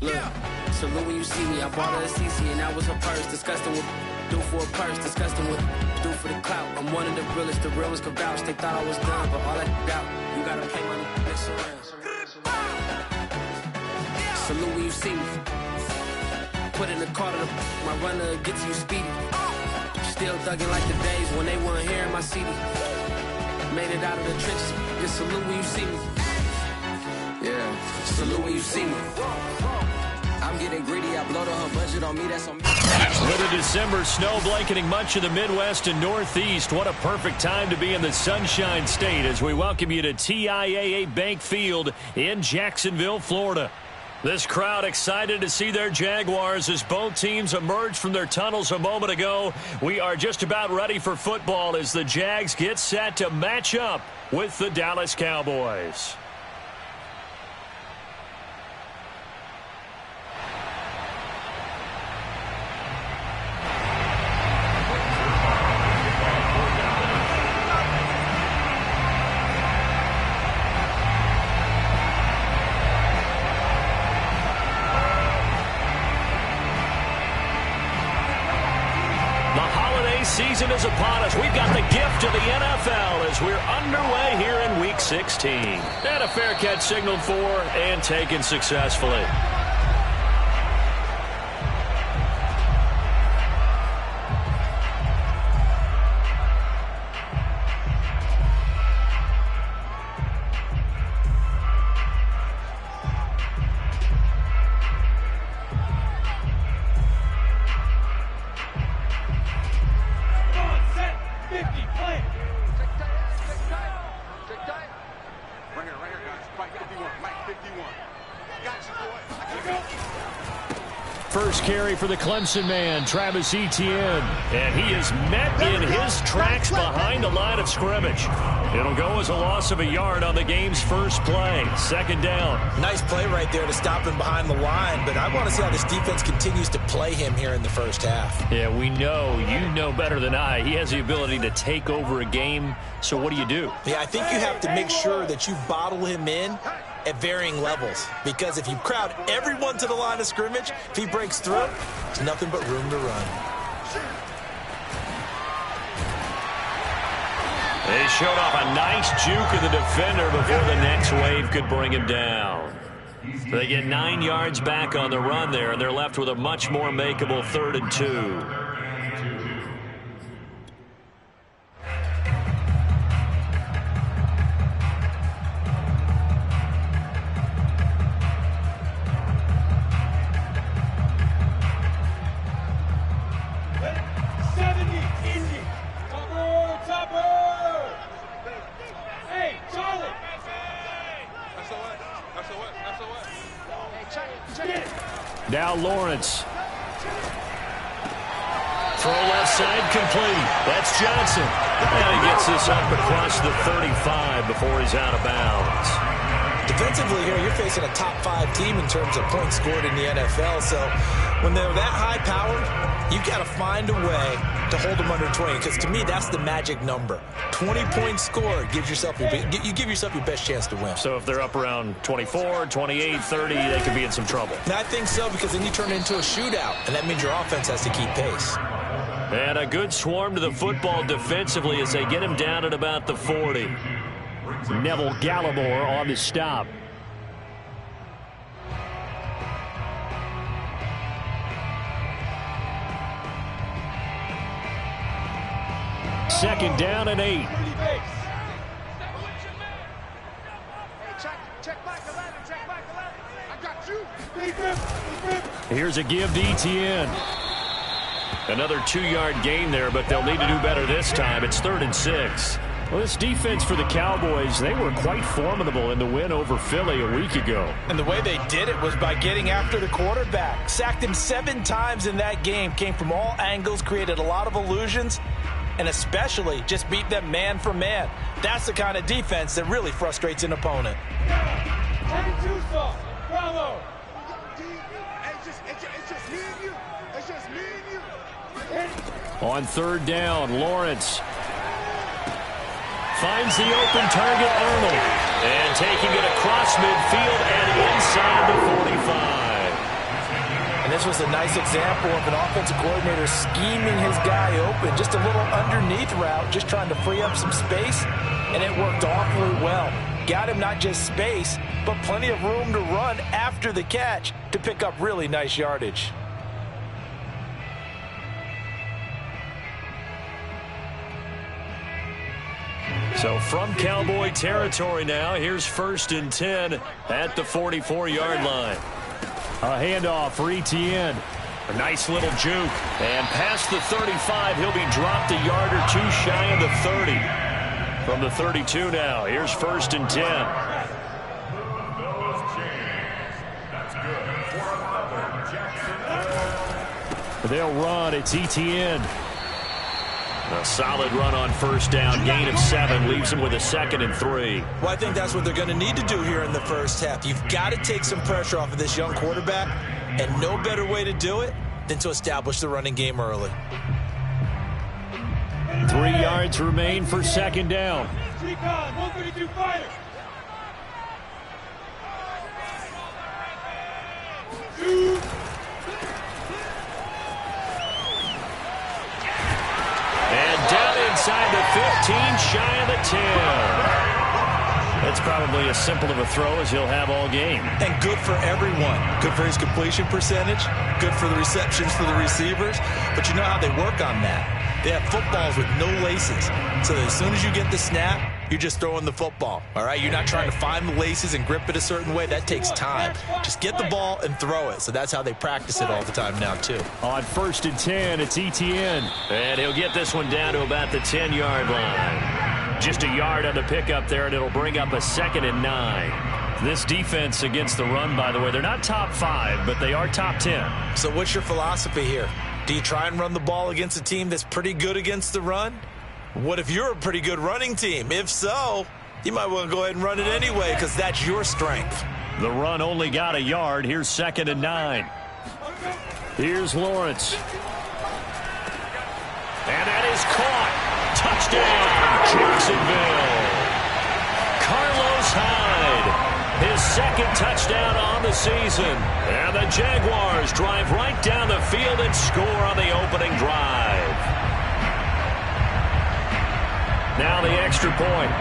Look, salute when you see me. I bought her a CC and that was her purse. Disgusting with do for a purse. Disgusting with do for the clout. I'm one of the realest. The real ones could vouch. They thought I was done, but all that out. You gotta pay money. Salute when you see me. Put in the car to my runner, get to you speedy. Still thugging like the days when they weren't here in my CD. Made it out of the trenches. Just salute when you see me. Yeah, salute when you see me. I'm getting greedy. I blow the whole budget on me. That's on me. With a December snow blanketing much of the Midwest and Northeast, what a perfect time to be in the Sunshine State as we welcome you to TIAA Bank Field in Jacksonville, Florida. This crowd excited to see their Jaguars as both teams emerged from their tunnels a moment ago. We are just about ready for football as the Jags get set to match up with the Dallas Cowboys. Season is upon us. We've got the gift of the NFL as we're underway here in Week 16. And a fair catch signaled for and taken successfully. First carry for the Clemson man, Travis Etienne. And he is met in his tracks behind the line of scrimmage. It'll go as a loss of a yard on the game's first play. Second down. Nice play right there to stop him behind the line, but I want to see how this defense continues to play him here in the first half. Yeah, we know, you know better than I, he has the ability to take over a game. So what do you do? Yeah, I think you have to make sure that you bottle him in at varying levels, because if you crowd everyone to the line of scrimmage, if he breaks through, there's nothing but room to run. They showed off a nice juke of the defender before the next wave could bring him down. So they get 9 yards back on the run there, and they're left with a much more makeable 3rd and 2. Now Lawrence. Throw left side complete. That's Johnson. And he gets this up across the 35 before he's out of bounds. Defensively here, you're facing a top 5 team in terms of points scored in the NFL. So when they're that high powered, you got to find a way to hold them under 20, because to me that's the magic number. 20 points scored gives yourself you give yourself your best chance to win. So if they're up around 24, 28, 30, they could be in some trouble. And I think so, because then you turn it into a shootout, and that means your offense has to keep pace. And a good swarm to the football defensively as they get him down at about the 40. Neville Gallimore on the stop. Second down and 8. Here's a give to Etienne. Another 2-yard gain there, but they'll need to do better this time. It's 3rd and 6. Well, this defense for the Cowboys, they were quite formidable in the win over Philly a week ago. And the way they did it was by getting after the quarterback. Sacked him 7 times in that game. Came from all angles, created a lot of illusions, and especially just beat them man for man. That's the kind of defense that really frustrates an opponent. On 3rd down, Lawrence finds the open target, Arnold, and taking it across midfield and inside the 45. this was a nice example of an offensive coordinator scheming his guy open. Just a little underneath route, just trying to free up some space, and it worked awfully well. Got him not just space, but plenty of room to run after the catch to pick up really nice yardage. So from Cowboy territory now, here's 1st and 10 at the 44-yard line. A handoff for Etienne. A nice little juke. And past the 35, he'll be dropped a yard or two shy of the 30. From the 32 now, here's 1st and 10. They'll run. It's Etienne. A solid run on 1st down. Gain of 7 leaves him with a 2nd and 3. Well, I think that's what they're going to need to do here in the first half. You've got to take some pressure off of this young quarterback, and no better way to do it than to establish the running game early. 3 yards remain for 2nd down. And down inside the 15, shy of the 10. That's probably as simple of a throw as he'll have all game. And good for everyone. Good for his completion percentage. Good for the receptions for the receivers. But you know how they work on that. They have footballs with no laces. So that as soon as you get the snap, you're just throwing the football. All right? You're not trying to find the laces and grip it a certain way. That takes time. Just get the ball and throw it. So that's how they practice it all the time now, too. On 1st and 10, it's Etienne. And he'll get this one down to about the 10-yard line. Just a yard on the pickup there, and it'll bring up a 2nd and 9. This defense against the run, by the way, they're not top 5, but they are top 10. So what's your philosophy here? Do you try and run the ball against a team that's pretty good against the run? What if you're a pretty good running team? If so, you might want to go ahead and run it anyway because that's your strength. The run only got a yard. Here's 2nd and 9. Here's Lawrence. And that is caught. Touchdown, Jacksonville. Carlos Hyde. His 2nd touchdown on the season. And the Jaguars drive right down the field and score on the opening drive. Now the extra point.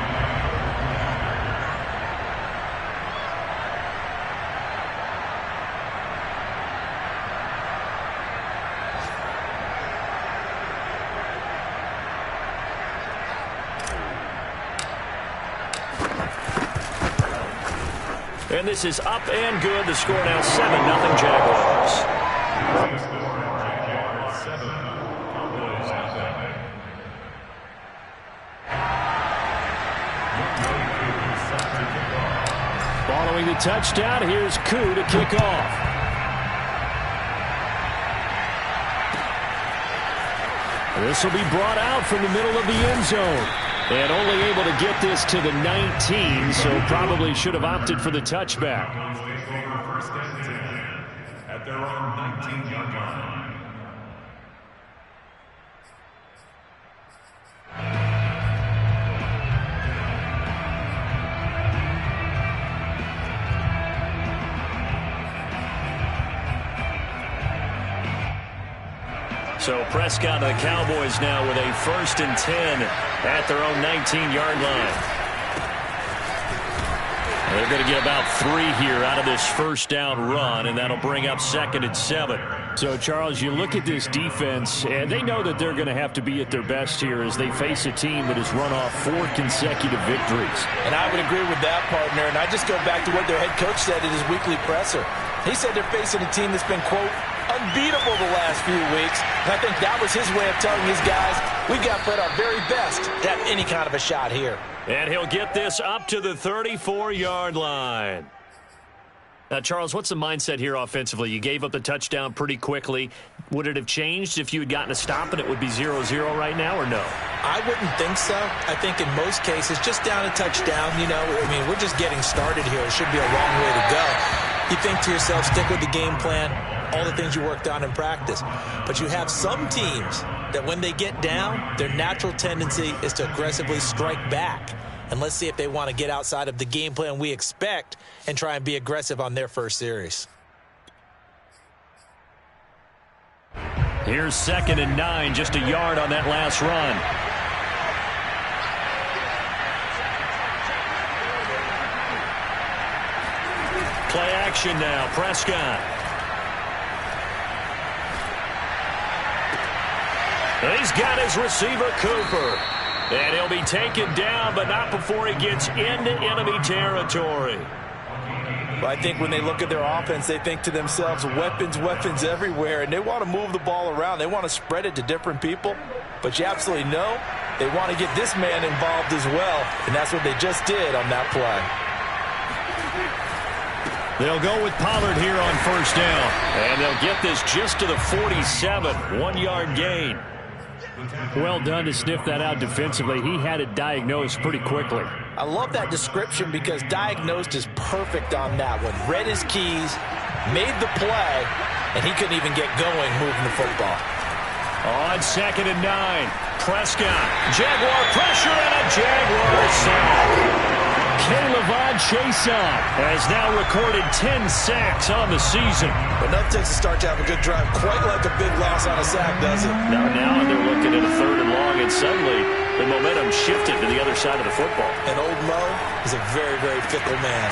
And this is up and good. The score now 7-0 Jaguars. Following the touchdown, here's Koo to kick off. This will be brought out from the middle of the end zone. And only able to get this to the 19, so probably should have opted for the touchback. At their own 19-yard line. So Prescott and the Cowboys now with a 1st and 10 at their own 19-yard line. They're going to get about 3 here out of this 1st down run, and that'll bring up 2nd and 7. So, Charles, you look at this defense, and they know that they're going to have to be at their best here as they face a team that has run off 4 consecutive victories. And I would agree with that, partner. And I just go back to what their head coach said at his weekly presser. He said they're facing a team that's been, quote, unbeatable the last few weeks. And I think that was his way of telling his guys, we've got to put our very best to have any kind of a shot here. And he'll get this up to the 34-yard line. Now, Charles, what's the mindset here offensively? You gave up the touchdown pretty quickly. Would it have changed if you had gotten a stop and it would be 0-0 right now, or no? I wouldn't think so. I think in most cases, just down a touchdown, you know, I mean, we're just getting started here. It should be a long way to go. You think to yourself, stick with the game plan, all the things you worked on in practice. But you have some teams that when they get down, their natural tendency is to aggressively strike back. And let's see if they want to get outside of the game plan we expect and try and be aggressive on their first series. Here's 2nd and 9, just a yard on that last run. Play action now, Prescott. He's got his receiver, Cooper. And he'll be taken down, but not before he gets into enemy territory. Well, I think when they look at their offense, they think to themselves, weapons, weapons everywhere, and they want to move the ball around. They want to spread it to different people, but you absolutely know they want to get this man involved as well, and that's what they just did on that play. They'll go with Pollard here on 1st down, and they'll get this just to the 47, 1-yard gain. Well done to sniff that out defensively. He had it diagnosed pretty quickly. I love that description because diagnosed is perfect on that one. Read his keys, made the play, and he couldn't even get going moving the football. On 2nd and 9, Prescott. Jaguar pressure and a Jaguar sack. K'Lavon Chaisson has now recorded 10 sacks on the season. But nothing takes a start to have a good drive, quite like a big loss on a sack, does it? Now they're looking at a 3rd and long, and suddenly the momentum shifted to the other side of the football. And old Mo is a very, very fickle man.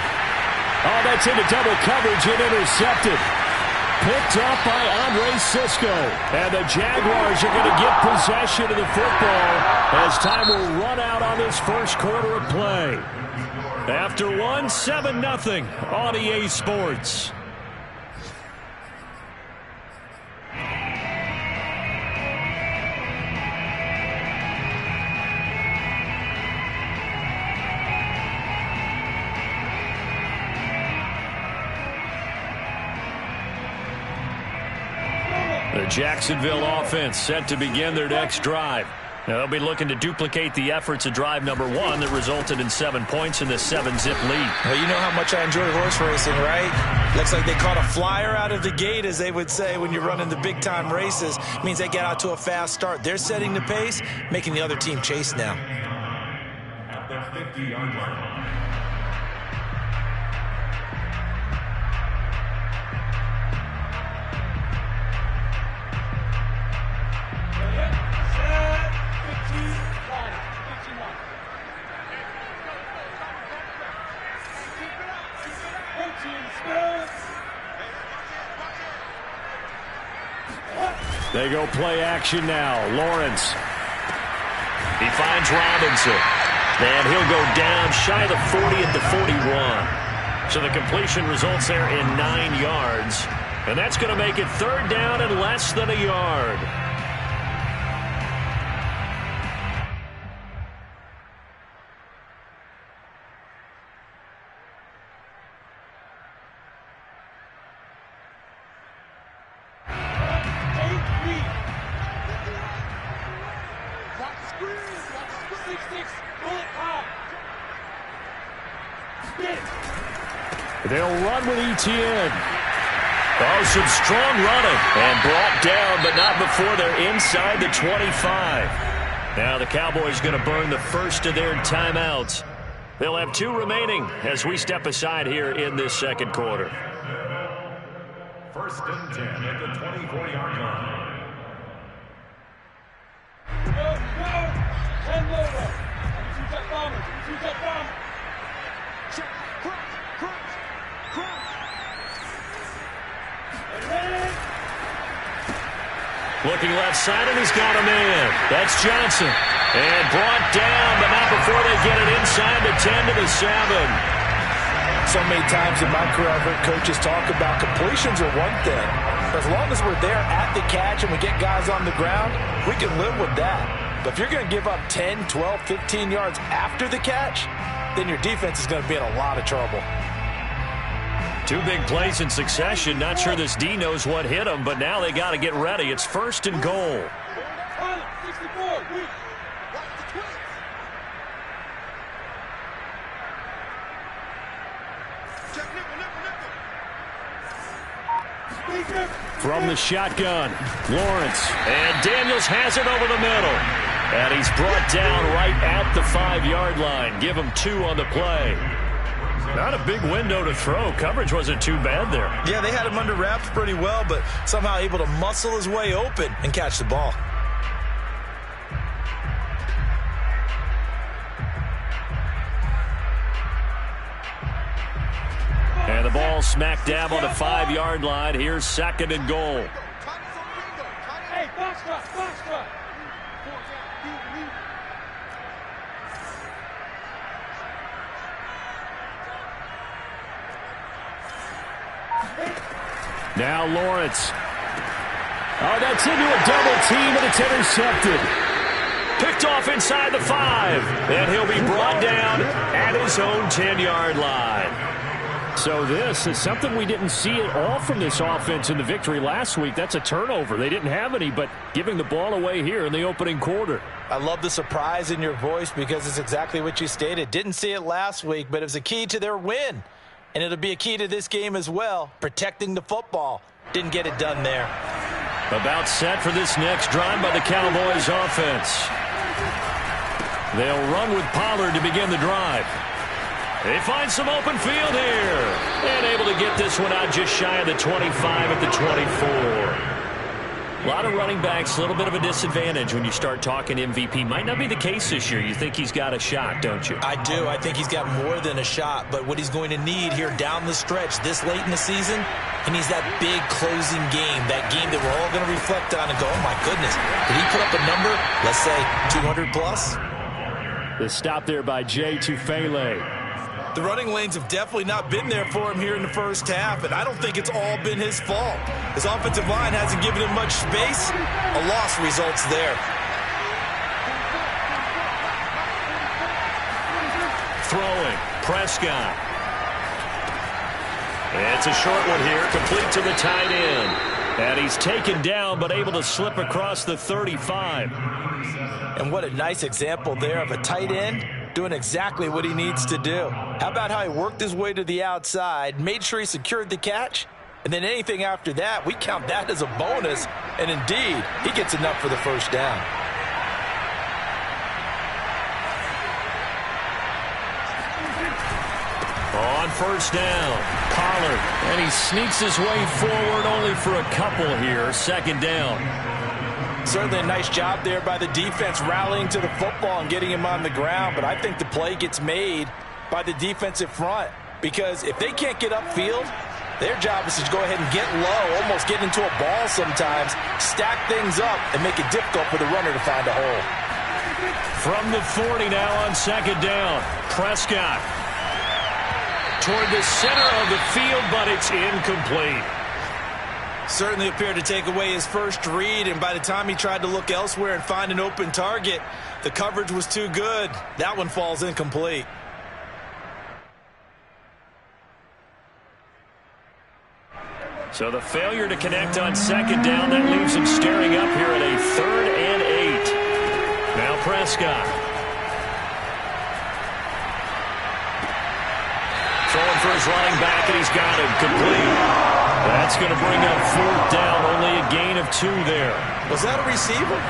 Oh, that's into double coverage and intercepted. Picked up by Andre Sisco. And the Jaguars are going to get possession of the football as time will run out on this first quarter of play. After 7-0 on EA Sports. The Jacksonville offense set to begin their next drive. They'll be looking to duplicate the efforts of drive number 1 that resulted in 7 points in the 7-zip lead. Well, you know how much I enjoy horse racing, right? Looks like they caught a flyer out of the gate, as they would say when you're running the big-time races. It means they get out to a fast start. They're setting the pace, making the other team chase now. At the 50-yard line. They go play action now. Lawrence. He finds Robinson. And he'll go down shy of the 40 at the 41. So the completion results there in 9 yards. And that's going to make it 3rd down and less than a yard. They'll run with Etienne. Oh, some strong running. And brought down, but not before they're inside the 25. Now the Cowboys going to burn the first of their timeouts. They'll have 2 remaining as we step aside here in this second quarter. 1st and 10 at the 24-yard line. Looking left side, and he's got a man. That's Johnson. And brought down, but not before they get it inside the 10 to the 7. So many times in my career, I've heard coaches talk about completions are one thing. As long as we're there at the catch and we get guys on the ground, we can live with that. But if you're going to give up 10, 12, 15 yards after the catch, then your defense is going to be in a lot of trouble. 2 big plays in succession. Not sure this D knows what hit him, but now they got to get ready. It's 1st and goal. From the shotgun, Lawrence. And Daniels has it over the middle. And he's brought down right at the 5-yard line. Give him 2 on the play. Not a big window to throw. Coverage wasn't too bad there. Yeah, they had him under wraps pretty well, but somehow able to muscle his way open and catch the ball. And the ball smack dab on the 5-yard line. Here's 2nd and goal. Now Lawrence. Oh, that's into a double team, and it's intercepted. Picked off inside the 5. And he'll be brought down at his own 10-yard line. So this is something we didn't see at all from this offense in the victory last week. That's a turnover. They didn't have any, but giving the ball away here in the opening quarter. I love the surprise in your voice because it's exactly what you stated. Didn't see it last week, but it was a key to their win. And it'll be a key to this game as well, protecting the football. Didn't get it done there. About set for this next drive by the Cowboys offense. They'll run with Pollard to begin the drive. They find some open field here. And able to get this one out just shy of the 25 at the 24. A lot of running backs, a little bit of a disadvantage when you start talking MVP. Might not be the case this year. You think he's got a shot, don't you? I do. I think he's got more than a shot. But what he's going to need here down the stretch this late in the season, he needs that big closing game, that game that we're all going to reflect on and go, oh, my goodness, did he put up a number, let's say, 200 plus? The stop there by Jay Tufele. The running lanes have definitely not been there for him here in the first half, and I don't think it's all been his fault. His offensive line hasn't given him much space. A loss results there. Throwing, Prescott. It's a short one here, complete to the tight end. And he's taken down, but able to slip across the 35. And what a nice example there of a tight end doing exactly what he needs to do. How about how he worked his way to the outside, made sure he secured the catch, and then anything after that, we count that as a bonus. And indeed, he gets enough for the first down. On first down, Pollard. And he sneaks his way forward only for a couple here. 2nd down. Certainly a nice job there by the defense rallying to the football and getting him on the ground, but I think the play gets made by the defensive front because if they can't get upfield, their job is to go ahead and get low, almost get into a ball sometimes, stack things up, and make it difficult for the runner to find a hole. From the 40 now on 2nd down, Prescott toward the center of the field, but it's incomplete. Certainly appeared to take away his first read, and by the time he tried to look elsewhere and find an open target, the coverage was too good. That one falls incomplete. So the failure to connect on 2nd down, that leaves him staring up here at a 3rd and 8. Now Prescott. Throwing for his running back, and he's got him complete. That's going to bring up 4th down, only a gain of 2 there. Was that a receiver?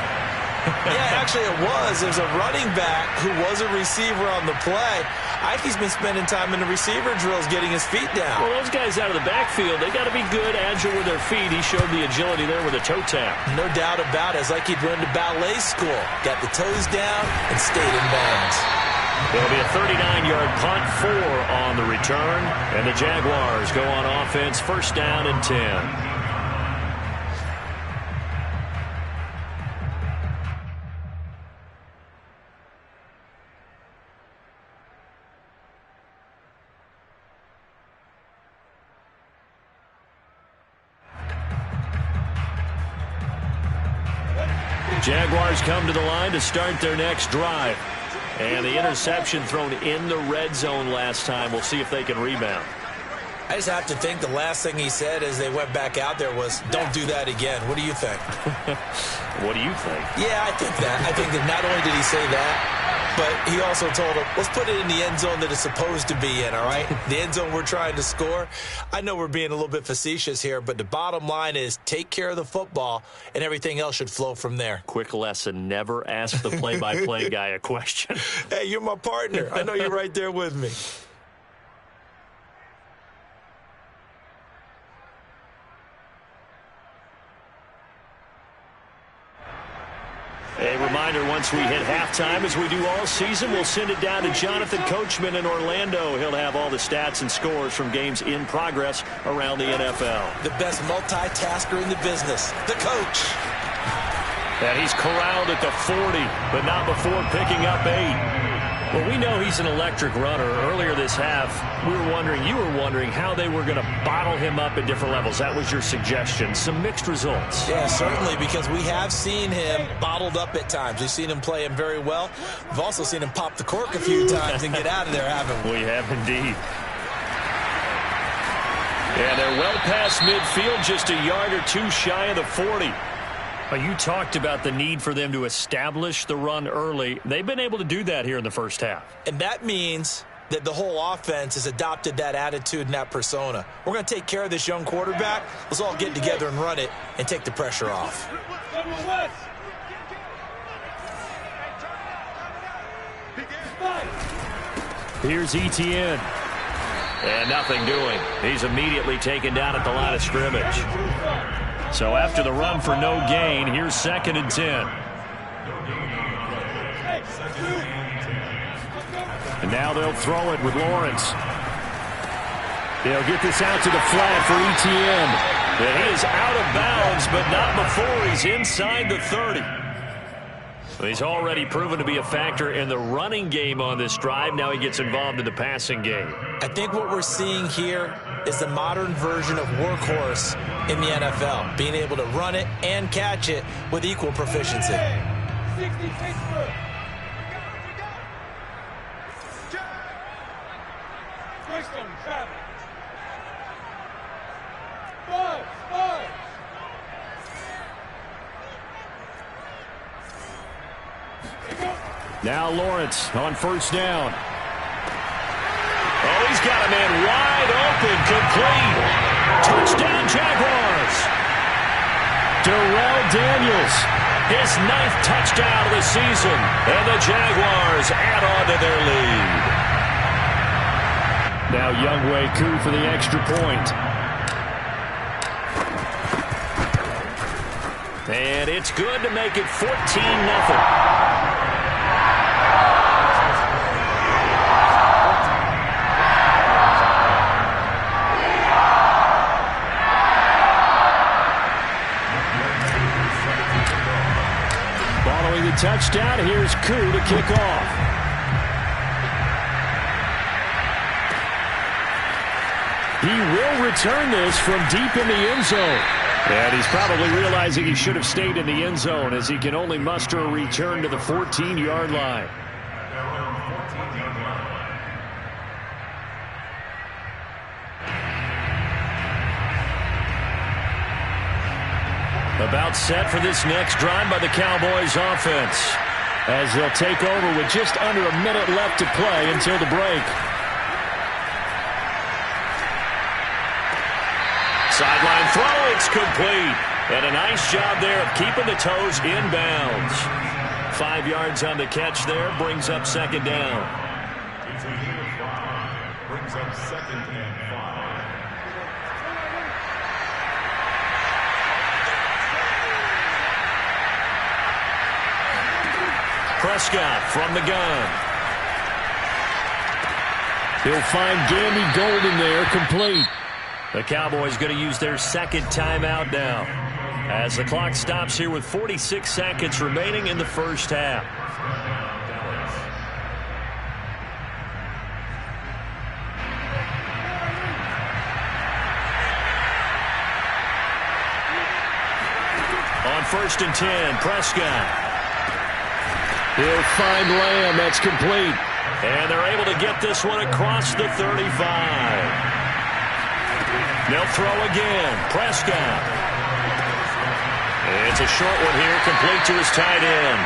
Yeah, actually it was. There's a running back who was a receiver on the play. I think he's been spending time in the receiver drills getting his feet down. Well, those guys out of the backfield, they got to be good, agile with their feet. He showed the agility there with a toe tap. No doubt about it. It's like he'd run to ballet school. Got the toes down and stayed in bounds. There'll be a 39-yard punt, 4 on the return, and the Jaguars go on offense, 1st down and 10. Jaguars come to the line to start their next drive. And the interception thrown in the red zone last time. We'll see if they can rebound. I just have to think the last thing he said as they went back out there was, don't do that again. What do you think? What do you think? Yeah, I think that. I think that not only did he say that, but he also told him, let's put it in the end zone that it's supposed to be in, all right? The end zone we're trying to score. I know we're being a little bit facetious here, but the bottom line is take care of the football, and everything else should flow from there. Quick lesson, never ask the play-by-play guy a question. Hey, you're my partner. I know you're right there with me. A reminder, once we hit halftime, as we do all season, we'll send it down to Jonathan Coachman in Orlando. He'll have all the stats and scores from games in progress around the NFL. The best multitasker in the business, the coach. And he's corralled at the 40, but not before picking up 8. Well, we know he's an electric runner. Earlier this half, you were wondering how they were going to bottle him up at different levels. That was your suggestion. Some mixed results. Yeah, certainly, because we have seen him bottled up at times. We've seen him play him very well. We've also seen him pop the cork a few times and get out of there, haven't we? We have indeed. Yeah, they're well past midfield, just a yard or two shy of the 40. You talked about the need for them to establish the run early. They've been able to do that here in the first half. And that means that the whole offense has adopted that attitude and that persona. We're going to take care of this young quarterback. Let's all get together and run it and take the pressure off. Here's Etienne. And nothing doing. He's immediately taken down at the line of scrimmage. So after the run for no gain, here's 2nd and 10. And now they'll throw it with Lawrence. They'll get this out to the flat for Etienne. And he is out of bounds, but not before he's inside the 30. He's already proven to be a factor in the running game on this drive. Now he gets involved in the passing game. I think what we're seeing here is the modern version of workhorse in the NFL, being able to run it and catch it with equal proficiency. Now Lawrence on 1st down. Oh, he's got a man wide open, complete. Touchdown, Jaguars. Darrell Daniels, his 9th touchdown of the season. And the Jaguars add on to their lead. Now Younghoe Koo for the extra point. And it's good to make it 14-0. Touchdown. Here's Koo to kick off. He will return this from deep in the end zone. And he's probably realizing he should have stayed in the end zone as he can only muster a return to the 14-yard line. About set for this next drive by the Cowboys offense, as they'll take over with just under a minute left to play until the break. Sideline throw, it's complete. And a nice job there of keeping the toes inbounds. 5 yards on the catch there, brings up 2nd down. It's a gain of 5, brings up 2nd and 5. Prescott from the gun. He'll find Gandy Golden there, complete. The Cowboys going to use their 2nd timeout now, as the clock stops here with 46 seconds remaining in the first half. On 1st and 10, Prescott. He'll find Lamb. That's complete. And they're able to get this one across the 35. They'll throw again. Prescott. It's a short one here, complete to his tight end.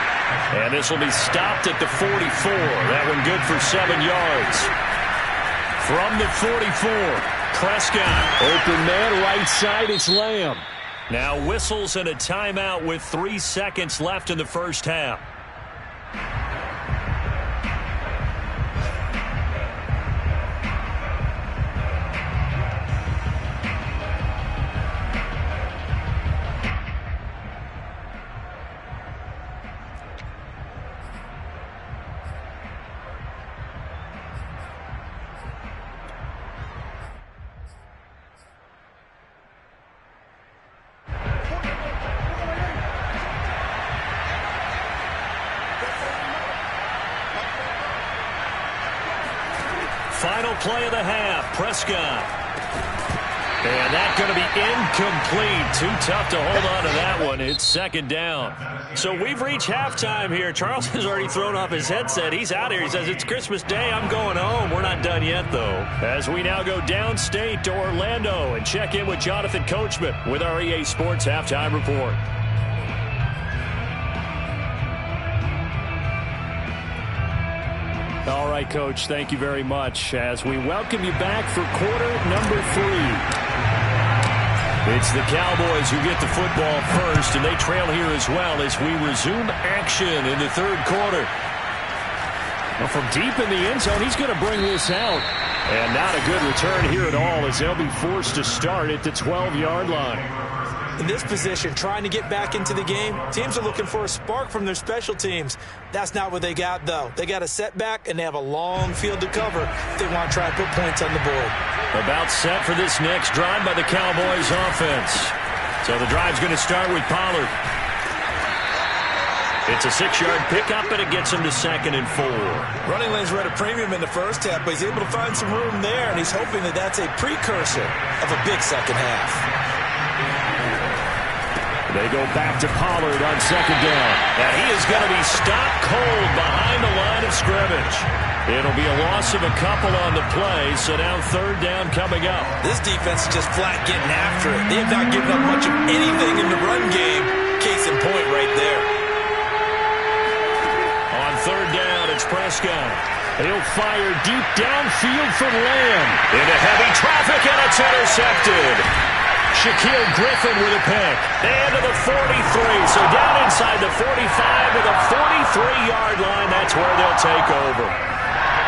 And this will be stopped at the 44. That one good for 7 yards. From the 44, Prescott. Open man, right side, it's Lamb. Now whistles and a timeout with 3 seconds left in the first half. play of the half. Prescott. And that's going to be incomplete. Too tough to hold on to that one. It's second down. So we've reached halftime here. Charles has already thrown off his headset. He's out here. He says, it's Christmas Day. I'm going home. We're not done yet, though. As we now go downstate to Orlando and check in with Jonathan Coachman with our EA Sports Halftime Report. All right, Coach, thank you very much as we welcome you back for quarter number 3. It's the Cowboys who get the football first, and they trail here as well as we resume action in the third quarter. Well, from deep in the end zone, he's going to bring this out. And not a good return here at all as they'll be forced to start at the 12-yard line. In this position, trying to get back into the game, teams are looking for a spark from their special teams. That's not what they got, though. They got a setback, and they have a long field to cover if they want to try and put points on the board. About set for this next drive by the Cowboys offense. So the drive's going to start with Pollard. It's a 6-yard pickup, and it gets him to 2nd and 4. Running lanes were at a premium in the first half, but he's able to find some room there, and he's hoping that that's a precursor of a big second half. They go back to Pollard on 2nd down. And he is going to be stopped cold behind the line of scrimmage. It'll be a loss of a couple on the play, so now 3rd down coming up. This defense is just flat getting after it. They have not given up much of anything in the run game. Case in point right there. On 3rd down, it's Prescott. He'll fire deep downfield from Lamb. Into heavy traffic, and it's intercepted. Shaquille Griffin with a pick. And to the 43. So down inside the 45 to the 43-yard line. That's where they'll take over.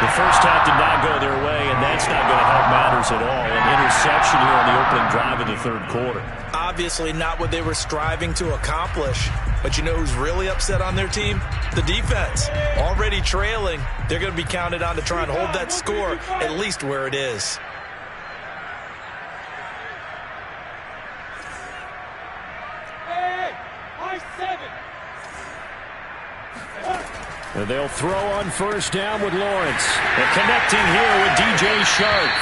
The first half did not go their way, and that's not going to help matters at all. An interception here on the opening drive of the third quarter. Obviously not what they were striving to accomplish. But you know who's really upset on their team? The defense. Already trailing. They're going to be counted on to try and hold that score at least where it is. They'll throw on 1st down with Lawrence. And connecting here with DJ Shark.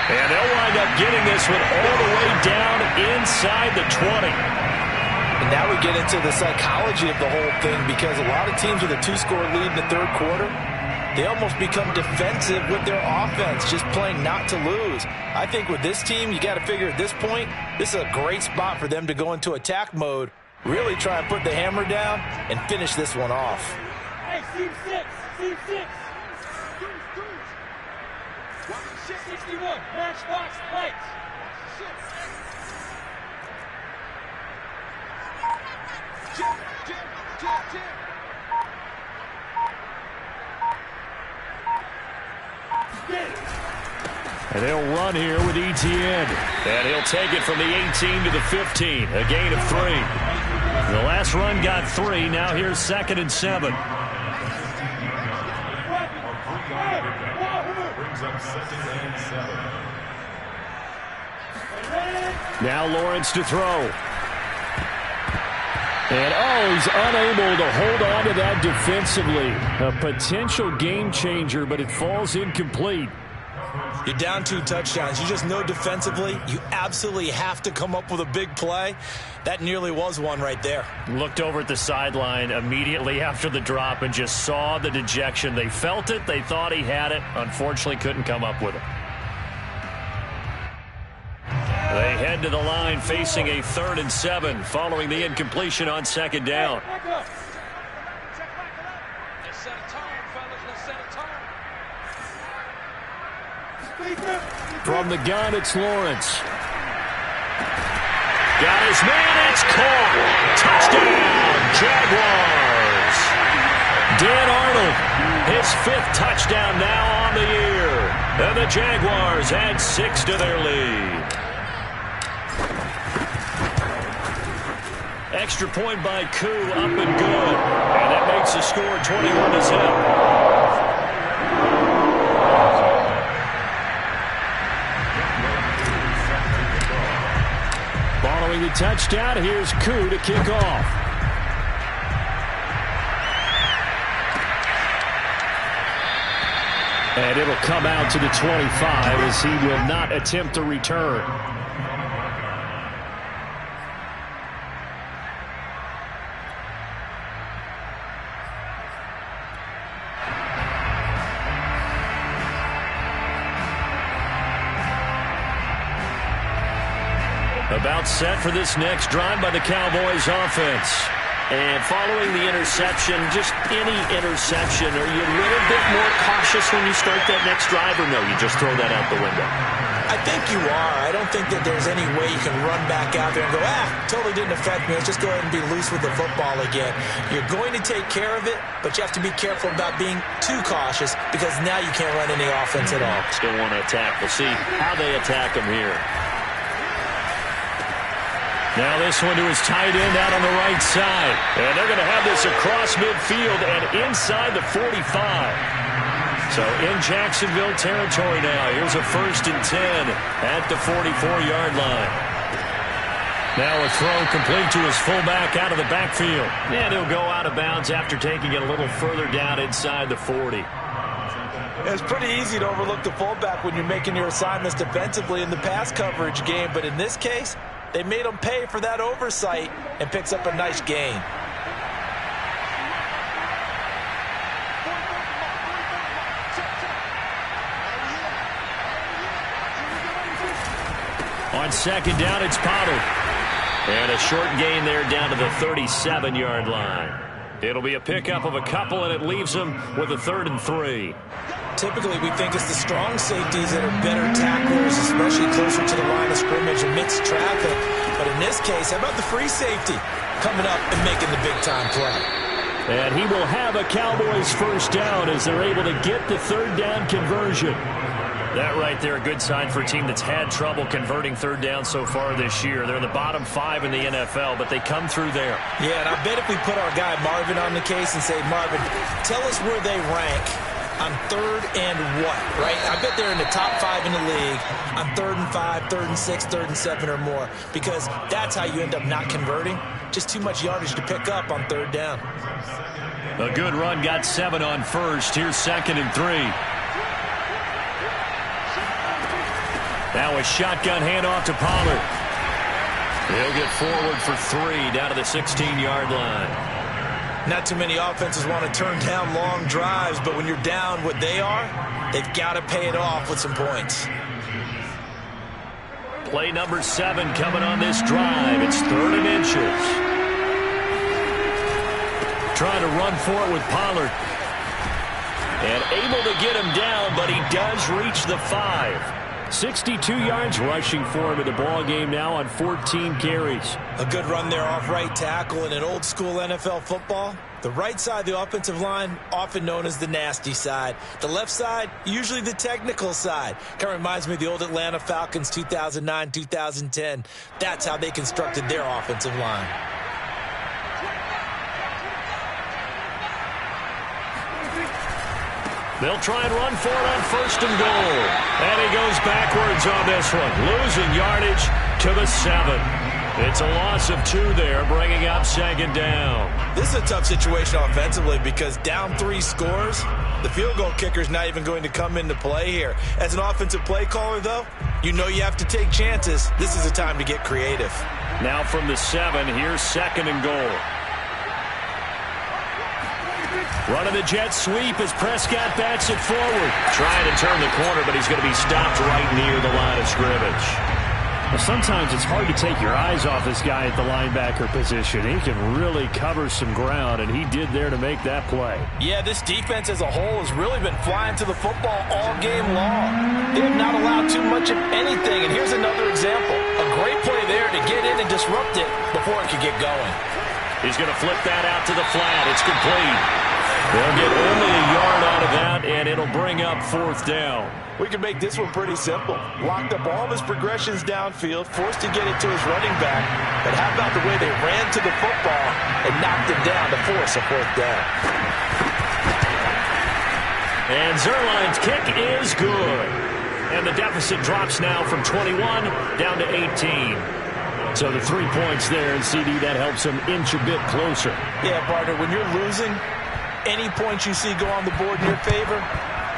And they'll wind up getting this one all the way down inside the 20. And now we get into the psychology of the whole thing, because a lot of teams with a 2-score lead in the third quarter, they almost become defensive with their offense, just playing not to lose. I think with this team, you got to figure at this point, this is a great spot for them to go into attack mode, really try and put the hammer down and finish this one off. Hey, Team 6, Team 6. 61, matchbox lights. And they'll run here with Etienne. And he'll take it from the 18 to the 15, a gain of 3. The last run got 3. Now here's 2nd and 7. Now Lawrence to throw. And, he's unable to hold on to that defensively. A potential game changer, but it falls incomplete. You're down 2 touchdowns. You just know defensively you absolutely have to come up with a big play. That nearly was one right there. Looked over at the sideline immediately after the drop and just saw the dejection. They felt it. They thought he had it. Unfortunately, couldn't come up with it. They head to the line facing a 3rd and 7 following the incompletion on 2nd down. From the gun, it's Lawrence. Got his man, it's caught. Touchdown, Jaguars. Dan Arnold, his 5th touchdown now on the year. And the Jaguars add 6 to their lead. Extra point by Koo, up and good. And that makes the score 21-0. Following the touchdown, here's Koo to kick off. And it'll come out to the 25 as he will not attempt a return. About set for this next drive by the Cowboys offense. And following the interception, just any interception, are you a little bit more cautious when you start that next drive, or no, you just throw that out the window? I think you are. I don't think that there's any way you can run back out there and go, totally didn't affect me. Let's just go ahead and be loose with the football again. You're going to take care of it, but you have to be careful about being too cautious because now you can't run any offense at all. Still want to attack. We'll see how they attack him here. Now this one to his tight end out on the right side. And they're going to have this across midfield and inside the 45. So in Jacksonville territory now. Here's a 1st and 10 at the 44-yard line. Now a throw complete to his fullback out of the backfield. And he'll go out of bounds after taking it a little further down inside the 40. It's pretty easy to overlook the fullback when you're making your assignments defensively in the pass coverage game. But in this case, they made him pay for that oversight and picks up a nice gain. On 2nd down, it's Pollard. And a short gain there down to the 37-yard line. It'll be a pickup of a couple, and it leaves them with a 3rd and 3. Typically, we think it's the strong safeties that are better tacklers, especially closer to the line of scrimmage amidst traffic. But in this case, how about the free safety coming up and making the big-time play? And he will have a Cowboys 1st down as they're able to get the 3rd down conversion. That right there, a good sign for a team that's had trouble converting 3rd down so far this year. They're in the bottom 5 in the NFL, but they come through there. Yeah, and I bet if we put our guy Marvin on the case and say, Marvin, tell us where they rank on 3rd and what, right? I bet they're in the top 5 in the league on 3rd and 5, 3rd and 6, 3rd and 7 or more, because that's how you end up not converting. Just too much yardage to pick up on 3rd down. A good run, got 7 on 1st. Here's 2nd and 3. Now a shotgun handoff to Pollard. He'll get forward for 3 down to the 16-yard line. Not too many offenses want to turn down long drives, but when you're down what they are, they've got to pay it off with some points. Play number 7 coming on this drive. It's 3rd and inches. Trying to run for it with Pollard. And able to get him down, but he does reach the 5. 62 yards rushing for him in the ball game now on 14 carries. A good run there off right tackle in an old school NFL football. The right side of the offensive line, often known as the nasty side. The left side, usually the technical side. Kind of reminds me of the old Atlanta Falcons 2009-2010. That's how they constructed their offensive line. They'll try and run for it on 1st and goal. And he goes backwards on this one, losing yardage to the 7. It's a loss of 2 there, bringing up 2nd down. This is a tough situation offensively because down 3 scores, the field goal kicker's not even going to come into play here. As an offensive play caller, though, you know you have to take chances. This is a time to get creative. Now from the 7, here's 2nd and goal. Running the jet sweep as Prescott bats it forward. Trying to turn the corner, but he's going to be stopped right near the line of scrimmage. Well, sometimes it's hard to take your eyes off this guy at the linebacker position. He can really cover some ground, and he did there to make that play. Yeah, this defense as a whole has really been flying to the football all game long. They have not allowed too much of anything, and here's another example. A great play there to get in and disrupt it before it could get going. He's going to flip that out to the flat. It's complete. They'll get only a yard out of that, and it'll bring up 4th down. We can make this one pretty simple. Locked up all of his progressions downfield, forced to get it to his running back. But how about the way they ran to the football and knocked him down to force a 4th down? And Zerline's kick is good. And the deficit drops now from 21 down to 18. So the 3 points there, and CD, that helps him inch a bit closer. Yeah, partner, when you're losing, any points you see go on the board in your favor,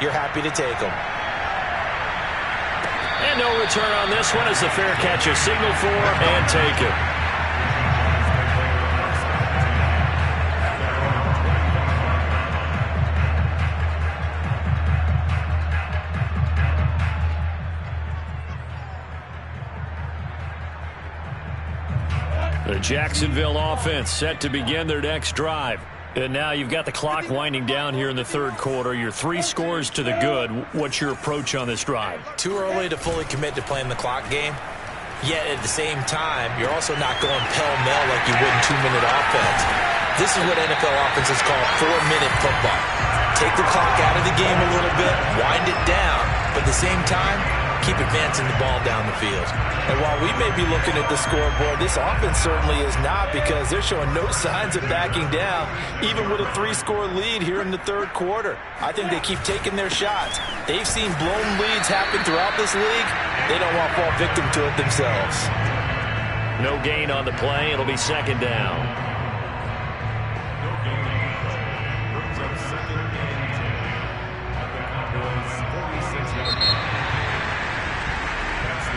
you're happy to take them. And no return on this one as the fair catch is signaled for and taken. The Jacksonville offense set to begin their next drive. And now you've got the clock winding down here in the third quarter. You're 3 scores to the good. What's your approach on this drive? Too early to fully commit to playing the clock game. Yet at the same time, you're also not going pell-mell like you would in 2-minute offense. This is what NFL offenses call 4-minute football. Take the clock out of the game a little bit, wind it down, but at the same time, keep advancing the ball down the field. And while we may be looking at the scoreboard, this offense certainly is not, because they're showing no signs of backing down, even with a 3-score lead here in the third quarter. I think they keep taking their shots. They've seen blown leads happen throughout this league. They don't want to fall victim to it themselves. No gain on the play. It'll be second down. No gain. Brings up second and 10. At the Cowboys 46-yard line.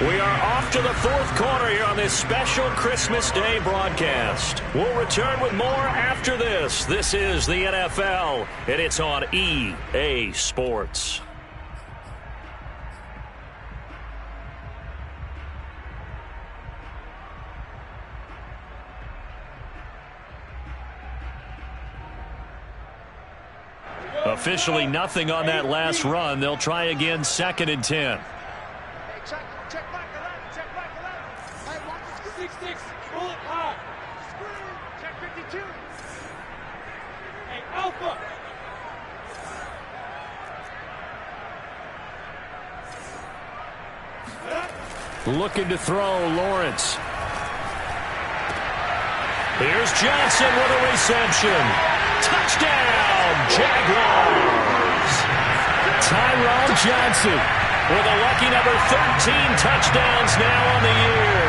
We are off to the fourth quarter here on this special Christmas Day broadcast. We'll return with more after this. This is the NFL, and it's on EA Sports. Officially nothing on that last run. They'll try again, second and 10. Check back 11. 6-6. Pull it high. Check 52. Hey, Alpha. Looking to throw, Lawrence. Here's Johnson with a reception. Touchdown, Jaguars. Tyrone Johnson with a lucky number 13 touchdowns now on the year.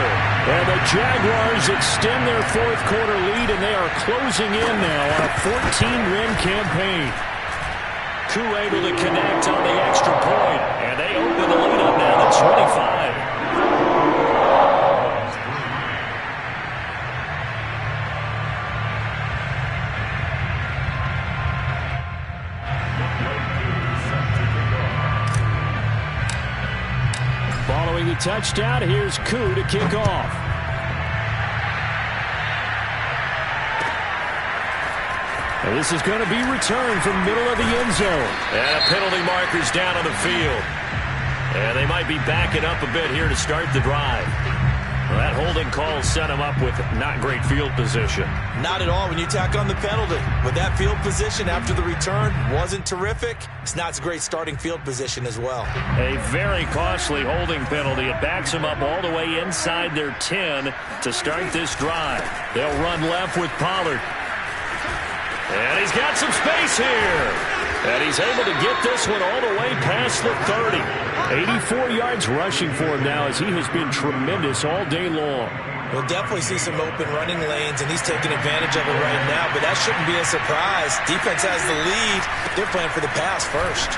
And the Jaguars extend their fourth quarter lead, and they are closing in now on a 14-win campaign. Koo able to connect on the extra point, and they open the lead up now to 25. Following the touchdown, here's Koo to kick off. And this is going to be returned from middle of the end zone. And a penalty marker's down on the field. And they might be backing up a bit here to start the drive. Well, that holding call set him up with not great field position. Not at all when you tack on the penalty. With that field position after the return wasn't terrific, it's not a great starting field position as well. A very costly holding penalty. It backs him up all the way inside their 10 to start this drive. They'll run left with Pollard. And he's got some space here. And he's able to get this one all the way past the 30. 84 yards rushing for him now, as he has been tremendous all day long. We'll definitely see some open running lanes, and he's taking advantage of it right now, but that shouldn't be a surprise. Defense has the lead. They're playing for the pass first.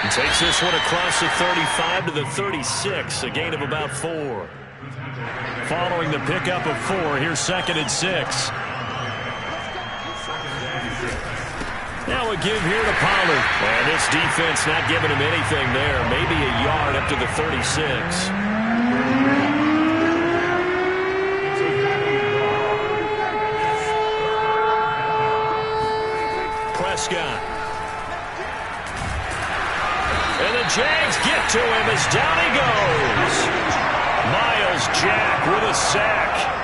He takes this one across the 35 to the 36, a gain of about 4. Following the pickup of 4, here's second and 6. Now a give here to Pollard. And this defense not giving him anything there. Maybe a yard up to the 36. Prescott. And the Jags get to him as down he goes. Myles Jack with a sack.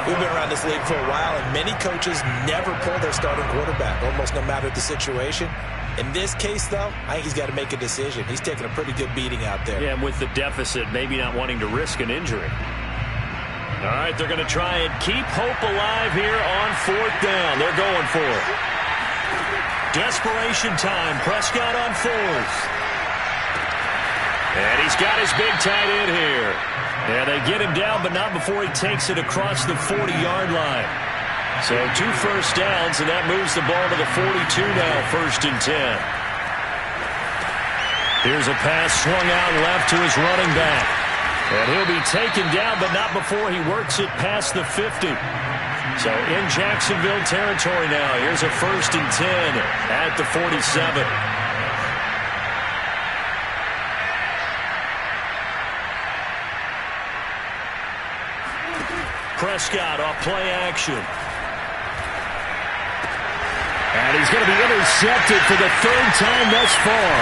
We've been around this league for a while, and many coaches never pull their starting quarterback, almost no matter the situation. In this case, though, I think he's got to make a decision. He's taking a pretty good beating out there. Yeah, and with the deficit, maybe not wanting to risk an injury. All right, they're going to try and keep hope alive here on fourth down. They're going for it. Desperation time. Prescott on fourth. And he's got his big tight end here. And they get him down, but not before he takes it across the 40-yard line. So 2 first downs, and that moves the ball to the 42 now, 1st and 10. Here's a pass swung out left to his running back. And he'll be taken down, but not before he works it past the 50. So in Jacksonville territory now. Here's a 1st and 10 at the 47. Prescott off play action. And he's going to be intercepted for the 3rd time thus far.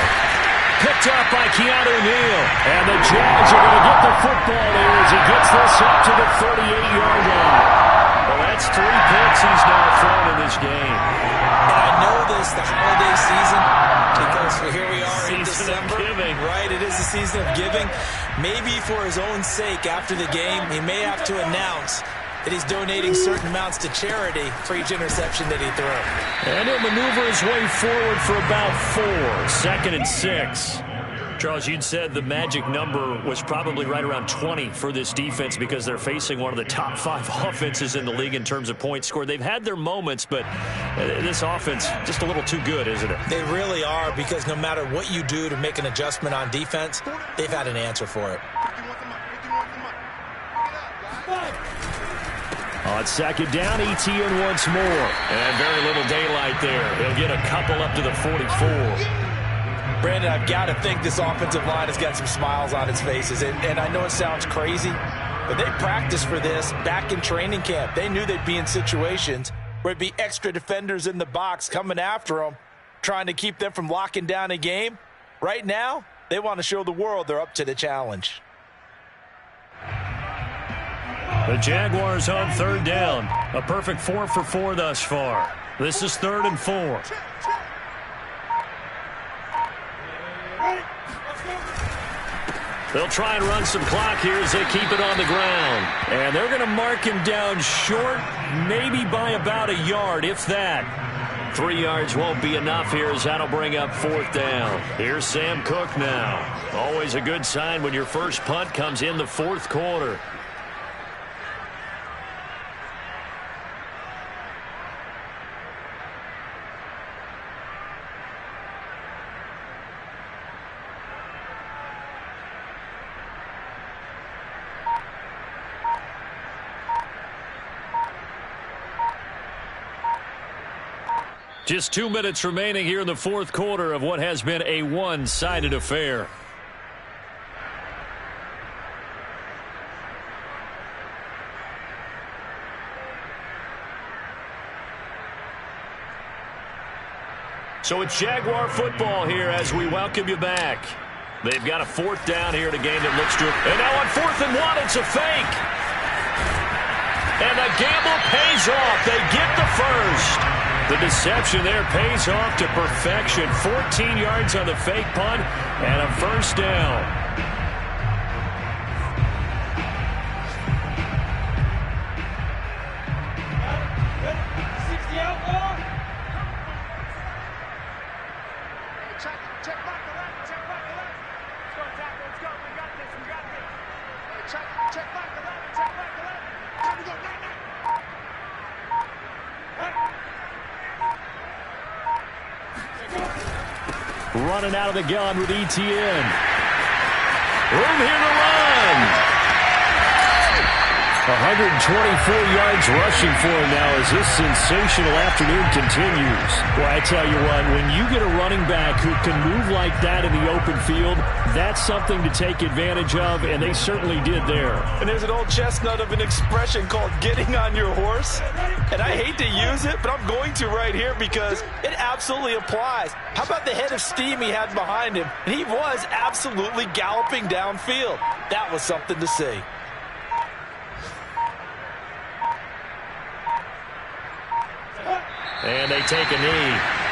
Picked up by Keanu Neal. And the Jags are going to get the football there as he gets this up to the 38-yard line. Well, that's 3 picks he's now thrown in this game. And I know this, the holiday season, because here we are in December. Giving. Right, it is the season of giving. Maybe for his own sake after the game, he may have to announce that he's donating certain amounts to charity for each interception that he threw. And he'll maneuver his way forward for about 4. 2nd and 6. Charles, you'd said the magic number was probably right around 20 for this defense because they're facing one of the top 5 offenses in the league in terms of points scored. They've had their moments, but this offense just a little too good, isn't it? They really are, because no matter what you do to make an adjustment on defense, they've had an answer for it. On 2nd down, ETN once more. And very little daylight there. He'll get a couple up to the 44. Brandon, I've got to think this offensive line has got some smiles on its faces. And I know it sounds crazy, but they practiced for this back in training camp. They knew they'd be in situations where there'd be extra defenders in the box coming after them, trying to keep them from locking down a game. Right now, they want to show the world they're up to the challenge. The Jaguars on 3rd down. A perfect 4 for 4 thus far. This is 3rd and 4. They'll try and run some clock here as they keep it on the ground. And they're going to mark him down short, maybe by about 1 yard, if that. 3 yards won't be enough here as that'll bring up 4th down. Here's Sam Cook now. Always a good sign when your first punt comes in the 4th quarter. Just 2 minutes remaining here in the 4th quarter of what has been a one-sided affair. So it's Jaguar football here as we welcome you back. They've got a 4th down here in a game that looks to it. And now on 4th and 1, it's a fake. And the gamble pays off. They get the first. The deception there pays off to perfection. 14 yards on the fake punt and a 1st down. Running out of the gun with ETN. Room here to run. 124 yards rushing for him now as this sensational afternoon continues. Well, I tell you what, when you get a running back who can move like that in the open field, that's something to take advantage of, and they certainly did there. And there's an old chestnut of an expression called getting on your horse. And I hate to use it, but I'm going to right here because it absolutely applies. How about the head of steam he had behind him? And he was absolutely galloping downfield. That was something to see. And they take a knee.